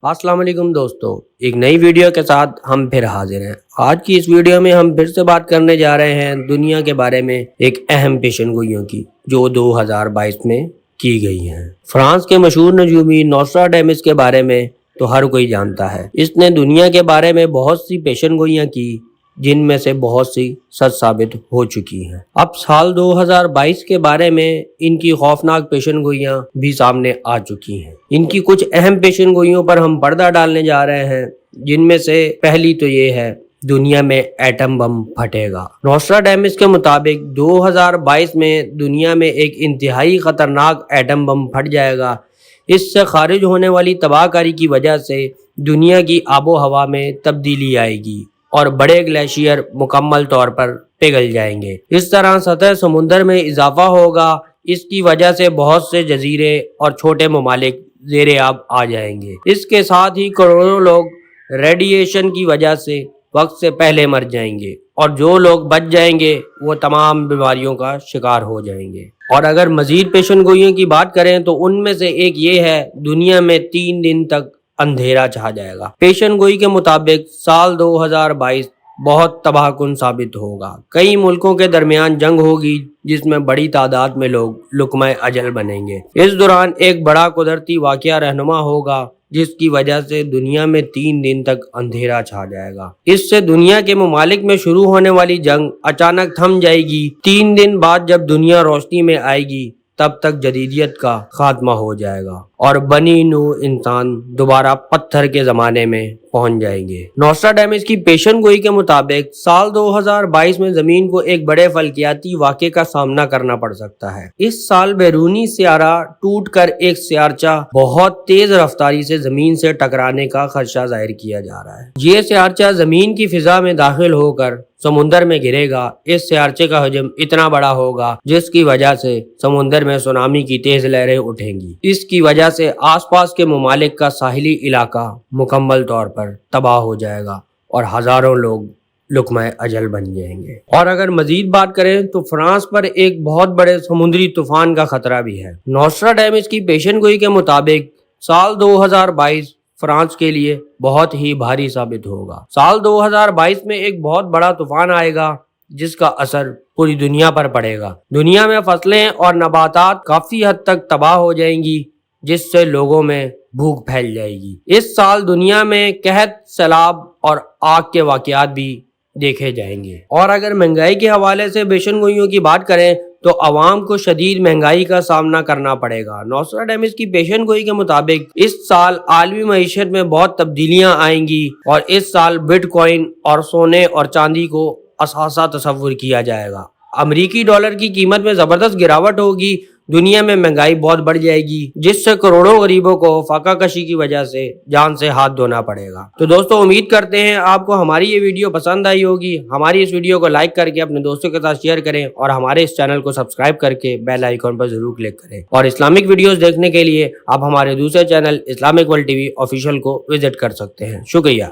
السلام علیکم دوستوں، ایک نئی ویڈیو کے ساتھ ہم پھر حاضر ہیں۔ آج کی اس ویڈیو میں ہم پھر سے بات کرنے جا رہے ہیں دنیا کے بارے میں ایک اہم پیشن گوئیوں کی جو 2022 میں کی گئی ہیں۔ فرانس کے مشہور نجومی نوسٹراڈیمس کے بارے میں تو ہر کوئی جانتا ہے۔ اس نے دنیا کے بارے میں بہت سی پیشن گوئیاں کی جن میں سے بہت سی سچ ثابت ہو چکی ہیں۔ اب سال 2022 کے بارے میں ان کی خوفناک پیشن گوئیاں بھی سامنے آ چکی ہیں۔ ان کی کچھ اہم پیشن گوئیوں پر ہم پردہ ڈالنے جا رہے ہیں، جن میں سے پہلی تو یہ ہے دنیا میں ایٹم بم پھٹے گا۔ نوسٹراڈیمس کے مطابق 2022 میں دنیا میں ایک انتہائی خطرناک ایٹم بم پھٹ جائے گا۔ اس سے خارج ہونے والی تباہ کاری کی وجہ سے دنیا کی آب و ہوا میں تبدیلی آئے گی اور بڑے گلیشیئر مکمل طور پر پگھل جائیں گے۔ اس طرح سطح سمندر میں اضافہ ہوگا۔ اس کی وجہ سے بہت سے جزیرے اور چھوٹے ممالک زیر آب آ جائیں گے۔ اس کے ساتھ ہی کروڑوں لوگ ریڈیئیشن کی وجہ سے وقت سے پہلے مر جائیں گے، اور جو لوگ بچ جائیں گے وہ تمام بیماریوں کا شکار ہو جائیں گے۔ اور اگر مزید پیشن گوئیوں کی بات کریں تو ان میں سے ایک یہ ہے دنیا میں 3 دن تک اندھیرا چھا جائے گا۔ پیشن گوئی کے مطابق سال 2022 بہت تباہ کن ثابت ہوگا۔ کئی ملکوں کے درمیان جنگ ہوگی جس میں بڑی تعداد میں لوگ لقمہ اجل بنیں گے۔ اس دوران ایک بڑا قدرتی واقعہ رہنما ہوگا جس کی وجہ سے دنیا میں 3 دن تک اندھیرا چھا جائے گا۔ اس سے دنیا کے ممالک میں شروع ہونے والی جنگ اچانک تھم جائے گی۔ 3 دن بعد جب دنیا روشنی میں آئے گی تب تک جدیدیت کا خاتمہ ہو جائے گا اور بنی نوع انسان دوبارہ پتھر کے زمانے میں پہنچ جائیں گے۔ نوسٹراڈیمس کی پیشن گوئی کے مطابق سال 2022 میں زمین کو ایک بڑے فلکیاتی واقعے کا سامنا کرنا پڑ سکتا ہے۔ اس سال بیرونی سیارہ ٹوٹ کر ایک سیارچہ بہت تیز رفتاری سے زمین سے ٹکرانے کا خدشہ ظاہر کیا جا رہا ہے۔ یہ سیارچہ زمین کی فضا میں داخل ہو کر سمندر میں گرے گا۔ اس سیارچے کا حجم اتنا بڑا ہوگا جس کی وجہ سے سمندر میں سونامی کی تیز لہریں اٹھیں گی۔ اس کی وجہ سے آس پاس کے ممالک کا ساحلی علاقہ مکمل طور پر تباہ ہو جائے گا اور ہزاروں لوگ لقمہ اجل بن جائیں گے۔ اور اگر مزید بات کریں تو فرانس پر ایک بہت بڑے سمندری طوفان کا خطرہ بھی ہے۔ نوسٹراڈیمس کی پیشن گوئی کے مطابق سال 2022 فرانس کے لیے بہت ہی بھاری ثابت ہوگا۔ سال 2022 میں ایک بہت بڑا طوفان آئے گا جس کا اثر پوری دنیا پر پڑے گا۔ دنیا میں فصلیں اور نباتات کافی حد تک تباہ ہو جائیں گی جس سے لوگوں میں بھوک پھیل جائے گی۔ اس سال دنیا میں قحط، سیلاب اور آگ کے واقعات بھی دیکھے جائیں گے۔ اور اگر مہنگائی کے حوالے سے پیشن گوئیوں کی بات کریں تو عوام کو شدید مہنگائی کا سامنا کرنا پڑے گا۔ نوسٹراڈیمس کی پیشن گوئی کے مطابق اس سال عالمی معیشت میں بہت تبدیلیاں آئیں گی اور اس سال بٹ کوائن اور سونے اور چاندی کو اثاثہ تصور کیا جائے گا۔ امریکی ڈالر کی قیمت میں زبردست گراوٹ ہوگی۔ دنیا میں مہنگائی بہت بڑھ جائے گی جس سے کروڑوں غریبوں کو فاقہ کشی کی وجہ سے جان سے ہاتھ دھونا پڑے گا۔ تو دوستو امید کرتے ہیں آپ کو ہماری یہ ویڈیو پسند آئی ہوگی۔ ہماری اس ویڈیو کو لائک کر کے اپنے دوستوں کے ساتھ شیئر کریں اور ہمارے اس چینل کو سبسکرائب کر کے بیل آئیکن پر ضرور کلک کریں۔ اور اسلامک ویڈیوز دیکھنے کے لیے آپ ہمارے دوسرے channel Islamic world T V official کو وزٹ کر سکتے ہیں۔ شکریہ۔